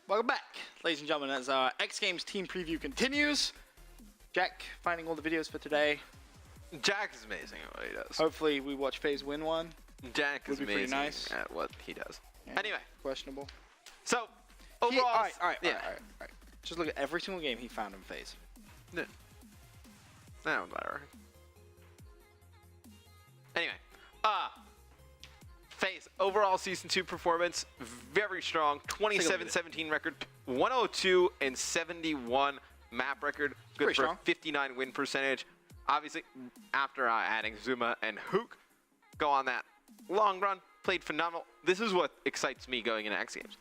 Welcome back, ladies and gentlemen, as our X Games team preview continues. Jack finding all the videos for today. Jack is amazing at what he does. Hopefully we watch Faze win one. Jack is pretty amazing nice. at what he does. Yeah, Anyway. questionable. So, overall... All right. Just look at every single game he found in Faze. No. That was better. Anyway. Faze, overall Season 2 performance, very strong. 27-17 record, 102 and 71 map record. Good Pretty for strong. a 59 win percentage. Obviously, after adding Zuma and Hook, go on that long run, played phenomenal. This is what excites me going into X Games.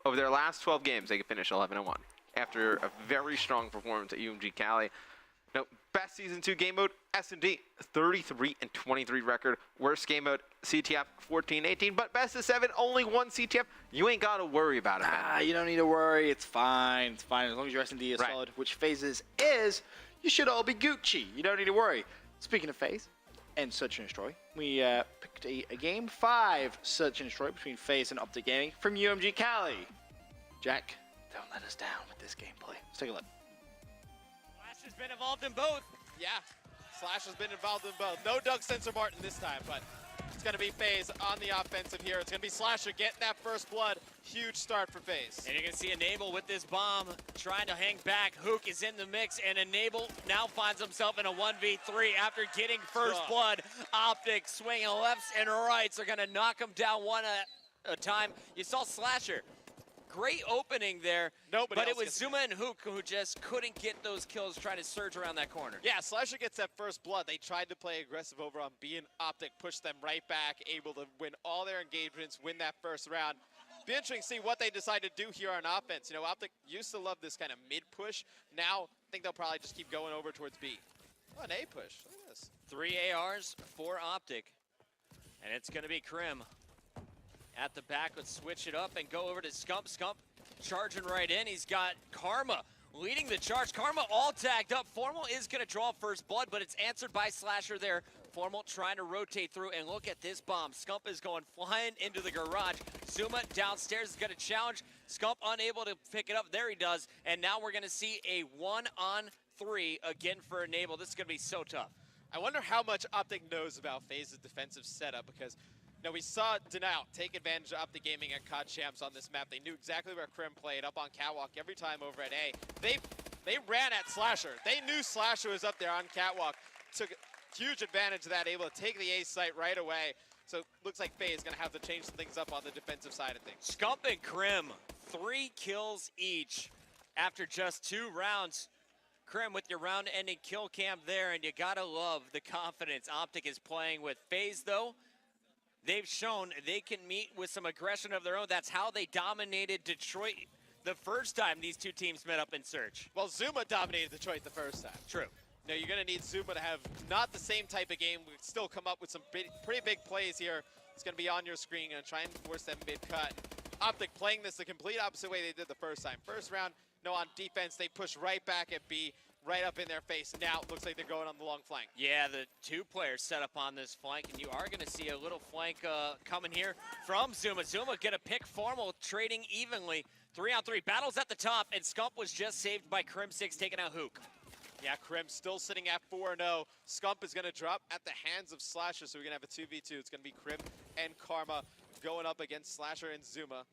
Over their last 12 games, they could finish 11-1 after a very strong performance at UMG Cali. Now, best Season 2 game mode, S&D, 33-23 record. Worst game mode, CTF, 14-18. But best of 7, only one CTF. You ain't got to worry about it, man. You don't need to worry. It's fine. It's fine. As long as your S&D is solid, which Faze's is, you should all be Gucci. You don't need to worry. Speaking of Faze and Search and Destroy, we picked a Game 5 Search and Destroy between Faze and Optic Gaming from UMG Cali. Jack, don't let us down with this gameplay. Let's take a look. Slash has been involved in both. Yeah, Slash has been involved in both. No Doug Sensor Martin this time, but it's going to be Faze on the offensive here. It's going to be Slasher getting that first blood. Huge start for Faze. And you're going to see Enable with this bomb trying to hang back. Hook is in the mix, and Enable now finds himself in a 1v3 after getting first blood. Optic swinging lefts and rights are going to knock him down one at a time. You saw Slasher. Great opening there, but it was Zuma and Hook who just couldn't get those kills trying to surge around that corner. Yeah, Slasher gets that first blood. They tried to play aggressive over on B, and Optic pushed them right back, able to win all their engagements, win that first round. Be interesting to see what they decide to do here on offense. You know, Optic used to love this kind of mid-push. Now, I think they'll probably just keep going over towards B. Oh, an A push. Look at this. 3 ARs for Optic, and it's going to be Krim. At the back, let's switch it up and go over to Scump. Scump charging right in. He's got Karma leading the charge. Karma all tagged up. Formal is going to draw first blood, but it's answered by Slasher there. Formal trying to rotate through, and look at this bomb. Scump is going flying into the garage. Zuma downstairs is going to challenge. Scump unable to pick it up. There he does. And now we're going to see a 1-on-3 again for Enable. This is going to be so tough. I wonder how much Optic knows about Faze's defensive setup, because now, we saw Denout take advantage of Optic Gaming at COD Champs on this map. They knew exactly where Krim played, up on Catwalk every time over at A. They ran at Slasher. They knew Slasher was up there on Catwalk. Took huge advantage of that, able to take the A site right away. So, looks like Faze is going to have to change some things up on the defensive side of things. Scump and Krim, 3 kills each after just 2 rounds. Krim with your round-ending kill cam there, and you got to love the confidence Optic is playing with. Faze, though, they've shown they can meet with some aggression of their own. That's how they dominated Detroit the first time these two teams met up in Search. Well, Zuma dominated Detroit the first time. True. Now, you're going to need Zuma to have not the same type of game, but still come up with some pretty big plays here. It's going to be on your screen. Going to try and force that mid-cut. Optic playing this the complete opposite way they did the first time. First round, no, on defense, they push right back at B. Right up in their face. Now it looks like they're going on the long flank. Yeah, the 2 players set up on this flank, and you are going to see a little flank coming here from Zuma. Zuma going to pick Formal, trading evenly. 3-on-3 battles at the top, and Scump was just saved by Krim 6 taking out Hook. Yeah, Krim still sitting at 4-0. Scump is going to drop at the hands of Slasher, so we're going to have a 2v2. It's going to be Krim and Karma going up against Slasher and Zuma.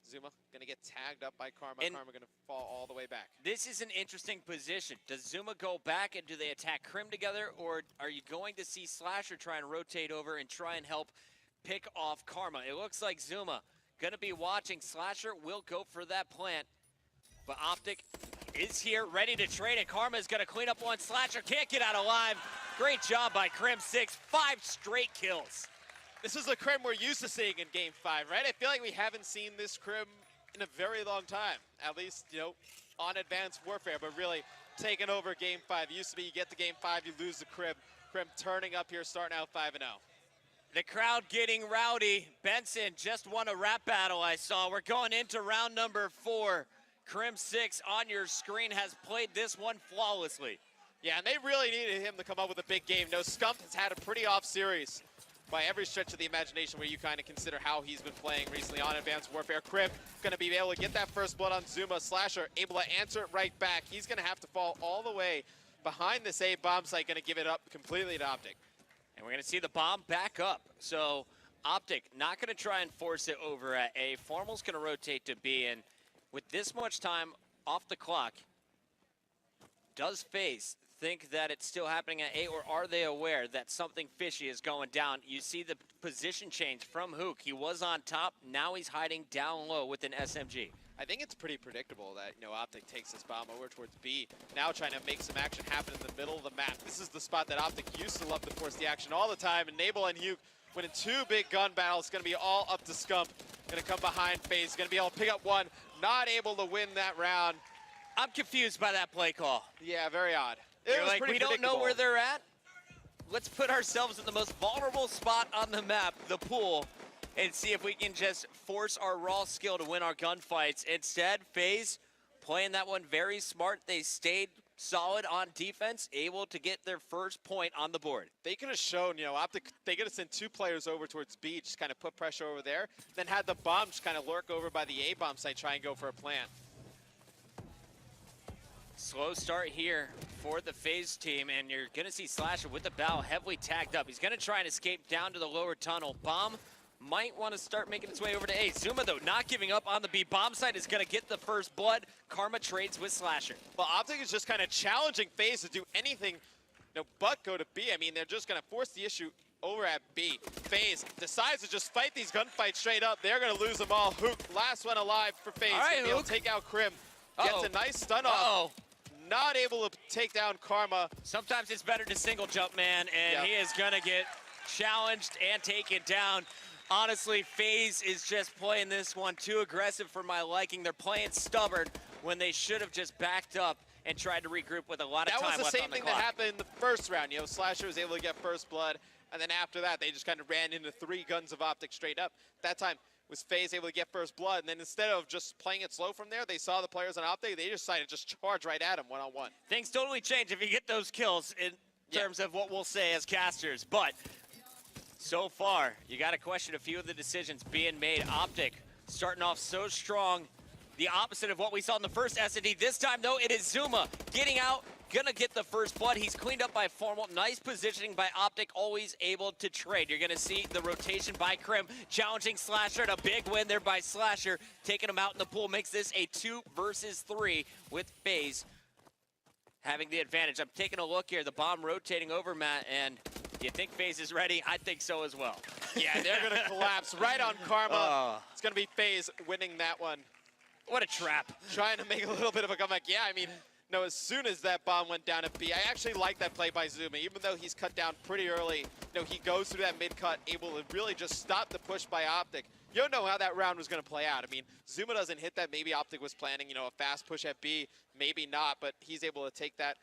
Zuma going to get tagged up by Karma. And Karma going to fall all the way back. This is an interesting position. Does Zuma go back and do they attack Krim together, or are you going to see Slasher try and rotate over and try and help pick off Karma? It looks like Zuma going to be watching. Slasher will go for that plant, but Optic is here ready to trade, and Karma is going to clean up one. Slasher can't get out alive. Great job by Krim 6. 5 straight kills. This is the Krim we're used to seeing in Game 5, right? I feel like we haven't seen this Krim in a very long time. At least, you know, on Advanced Warfare, but really taking over Game 5. It used to be you get to Game 5, you lose the Krim. Krim turning up here, starting out 5-0. The crowd getting rowdy. Benson just won a rap battle I saw. We're going into round number 4. Krim 6 on your screen has played this one flawlessly. Yeah, and they really needed him to come up with a big game. No, Scump has had a pretty off series. by every stretch of the imagination where you kind of consider how he's been playing recently on Advanced Warfare. Crim going to be able to get that first blood on Zuma. Slasher able to answer it right back. He's going to have to fall all the way behind this A bomb site, going to give it up completely to Optic. And we're going to see the bomb back up. So Optic not going to try and force it over at A. Formal's going to rotate to B. And with this much time off the clock, does Faze think that it's still happening at A, or are they aware that something fishy is going down? You see the position change from Hook. He was on top. Now he's hiding down low with an SMG. I think it's pretty predictable that, Optic takes this bomb over towards B. Now trying to make some action happen in the middle of the map. This is the spot that Optic used to love to force the action all the time. And Nabel and Hugh winning 2 big gun battles. It's going to be all up to Scump. Going to come behind Faze. Going to be able to pick up one. Not able to win that round. I'm confused by that play call. Yeah, very odd. You're like, we don't know where they're at? Let's put ourselves in the most vulnerable spot on the map, the pool, and see if we can just force our raw skill to win our gunfights. Instead, Faze playing that one very smart. They stayed solid on defense, able to get their first point on the board. They could have shown, Optic, they could have sent 2 players over towards B, just kind of put pressure over there, then had the bomb just kind of lurk over by the A bomb site, try and go for a plant. Slow start here for the Faze team, and you're going to see Slasher with the bow heavily tagged up. He's going to try and escape down to the lower tunnel. Bomb might want to start making its way over to A. Zuma, though, not giving up on the B. Bomb site is going to get the first blood. Karma trades with Slasher. Well, Optic is just kind of challenging Faze to do anything but go to B. I mean, they're just going to force the issue over at B. Faze decides to just fight these gunfights straight up. They're going to lose them all. Hook, last one alive for Faze. All right, Gonna be able to take out Crim. Gets a nice stun off. Not able to take down Karma. Sometimes it's better to single jump, man, and he is going to get challenged and taken down. Honestly, Faze is just playing this one too aggressive for my liking. They're playing stubborn when they should have just backed up and tried to regroup with a lot of time left on the clock. That was the same thing that happened in the first round. Slasher was able to get first blood, and then after that, they just kind of ran into 3 guns of Optic straight up. That time, was Faze able to get first blood, and then instead of just playing it slow from there, they saw the players on Optic, they decided to just charge right at him one-on-one. Things totally change if you get those kills in terms of what we'll say as casters, but so far, you got to question a few of the decisions being made. Optic starting off so strong, the opposite of what we saw in the first S&D. This time, though, it is Zuma getting out, gonna get the first blood. He's cleaned up by Formal. Nice positioning by Optic, always able to trade. You're gonna see the rotation by Crim, challenging Slasher, and a big win there by Slasher, taking him out in the pool. Makes this a 2 versus 3 with Faze having the advantage. I'm taking a look here, the bomb rotating over, Matt, and do you think Faze is ready? I think so as well. Yeah, they're gonna collapse right on Karma. It's gonna be Faze winning that one. What a trap. Trying to make a little bit of a comeback. Yeah, I mean, as soon as that bomb went down at B, I actually like that play by Zuma. Even though he's cut down pretty early, he goes through that mid-cut, able to really just stop the push by Optic. You don't know how that round was going to play out. I mean, Zuma doesn't hit that. Maybe Optic was planning, a fast push at B, maybe not, but he's able to take that,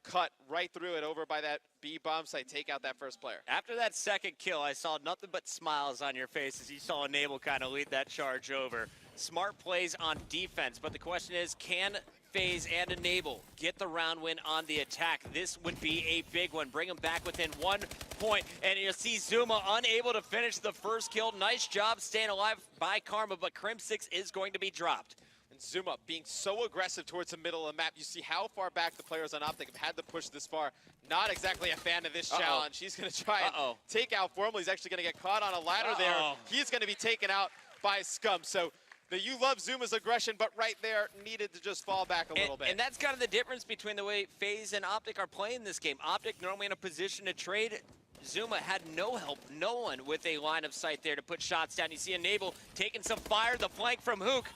cut right through it over by that B bomb site, take out that first player. After that second kill, I saw nothing but smiles on your face as you saw Enable kind of lead that charge over. Smart plays on defense, but the question is, can Faze and Enable get the round win on the attack? This would be a big one. Bring them back within 1 point, and you'll see Zuma unable to finish the first kill. Nice job staying alive by Karma, but Crim 6 is going to be dropped. And Zuma being so aggressive towards the middle of the map. You see how far back the players on Optic have had to push this far. Not exactly a fan of this challenge. He's going to try and take out Formal. He's actually going to get caught on a ladder there. He's going to be taken out by Scum. So you love Zuma's aggression, but right there needed to just fall back a little bit. And that's kind of the difference between the way Faze and Optic are playing this game. Optic normally in a position to trade. Zuma had no help, no one with a line of sight there to put shots down. You see Enable taking some fire, the flank from Hook.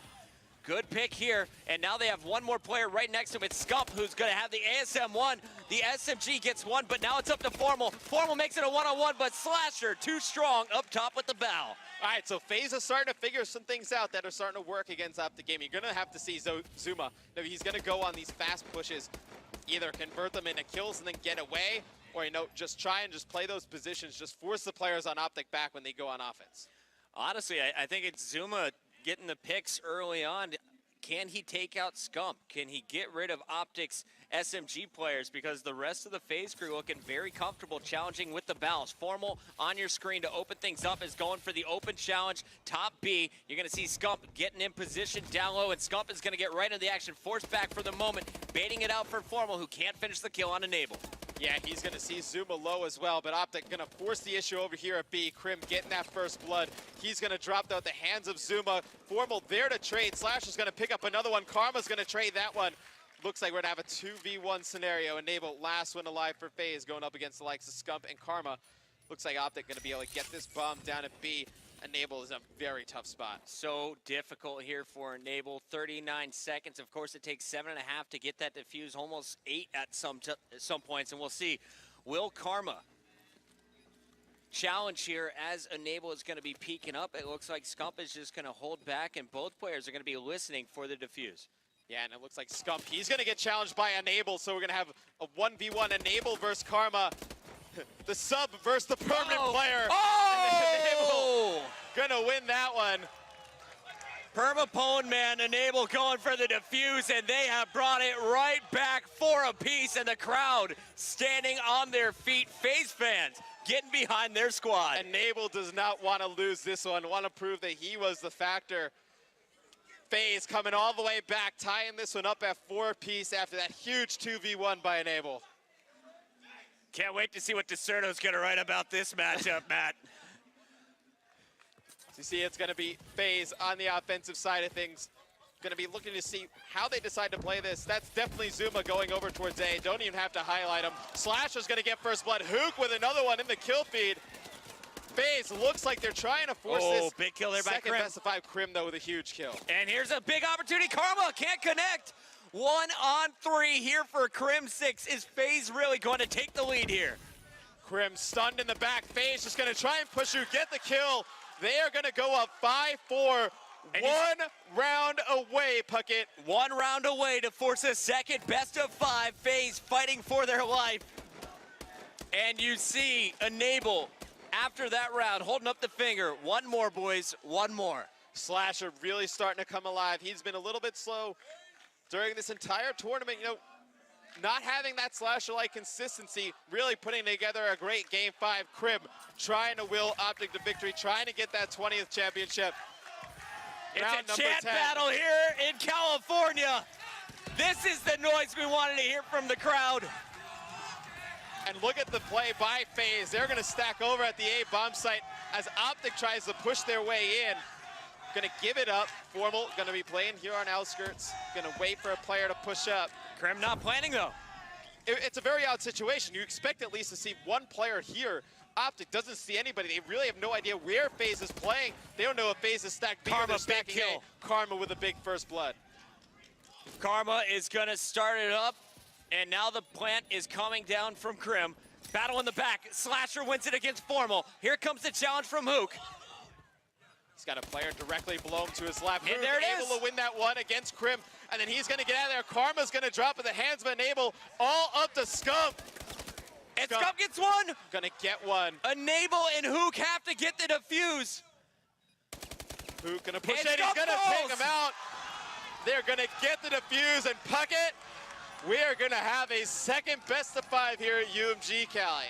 Good pick here, and now they have one more player right next to him. It's Scump, who's going to have the ASM-1. The SMG gets one, but now it's up to Formal. Formal makes it a one-on-one, but Slasher, too strong, up top with the bow. All right, so Faze is starting to figure some things out that are starting to work against Optic Gaming. You're going to have to see Zuma. He's going to go on these fast pushes, either convert them into kills and then get away, or, just try and just play those positions, just force the players on Optic back when they go on offense. Honestly, I think it's Zuma getting the picks early on. can he take out Scump? Can he get rid of Optic's SMG players? Because the rest of the FaZe crew looking very comfortable challenging with the bounce. Formal on your screen to open things up is going for the open challenge. Top B, you're going to see Scump getting in position down low, and Scump is going to get right into the action, forced back for the moment, baiting it out for Formal, who can't finish the kill on Enable. Yeah, he's going to see Zuma low as well, but Optic going to force the issue over here at B. Crim getting that first blood. He's going to drop out the hands of Zuma. Formal there to trade. Slash is going to pick up another one. Karma's going to trade that one. Looks like we're going to have a 2v1 scenario. Enable, last one alive for FaZe, going up against the likes of Scump and Karma. Looks like Optic going to be able to get this bomb down at B. Enable is a very tough spot. So difficult here for Enable. 39 seconds. Of course, it takes 7.5 to get that defuse, almost 8 at some points, and we'll see. Will Karma challenge here as Enable is going to be peeking up? It looks like Scump is just going to hold back, and both players are going to be listening for the defuse. Yeah, and it looks like Scump, he's going to get challenged by Enable, so we're going to have a 1v1 Enable versus Karma. The sub versus the permanent player. Oh! Gonna win that one. Permapone, man, Enable going for the defuse, and they have brought it right back for a piece, and the crowd standing on their feet. FaZe fans getting behind their squad. Enable does not want to lose this one, want to prove that he was the factor. FaZe coming all the way back, tying this one up at 4 apiece after that huge 2v1 by Enable. Can't wait to see what Decerno's going to write about this matchup, Matt. So you see it's going to be FaZe on the offensive side of things. Going to be looking to see how they decide to play this. That's definitely Zuma going over towards A. Don't even have to highlight him. Slasher's going to get first blood. Hook with another one in the kill feed. FaZe looks like they're trying to force this. Big kill there by Second Crim. best of 5 Crim, though, with a huge kill. And here's a big opportunity. Karma can't connect. 1 on 3 here for Crim 6. Is FaZe really going to take the lead here? Crim stunned in the back. FaZe just going to try and push you, get the kill. They are going to go up 5-4. And 1 round away, Puckett. 1 round away to force a second best of 5. FaZe fighting for their life. And you see Enable after that round holding up the finger. 1 more, boys. 1 more. Slasher really starting to come alive. He's been a little bit slow during this entire tournament. You know, not having that Slasher-like consistency, really putting together a great Game 5. Crib trying to will Optic to victory, trying to get that 20th championship. It's a chant battle here in California. This is the noise we wanted to hear from the crowd. And look at the play by FaZe. They're going to stack over at the A bomb site as Optic tries to push their way in. Going to give it up. Formal going to be playing here on outskirts. Going to wait for a player to push up. Crim not planning though. It's a very odd situation. You expect at least to see 1 player here. Optic doesn't see anybody. They really have no idea where FaZe is playing. They don't know if FaZe is stacked B or they're stacking A. Karma with a big first blood. Karma is gonna start it up, and now the plant is coming down from Crim. Battle in the back. Slasher wins it against Formal. Here comes the challenge from Hook. He's got a player directly below him to his left. And there it is. Able to win that one against Crim, and then he's gonna get out of there. Karma's gonna drop in the hands of Enable, all up to Scump. And Scump gets 1. Gonna get 1. Enable and Hook have to get the defuse. Hook gonna push And it, he's Scump gonna falls. take him out. They're gonna get the defuse and Puckett. We are gonna have a second best of 5 here at UMG Cali.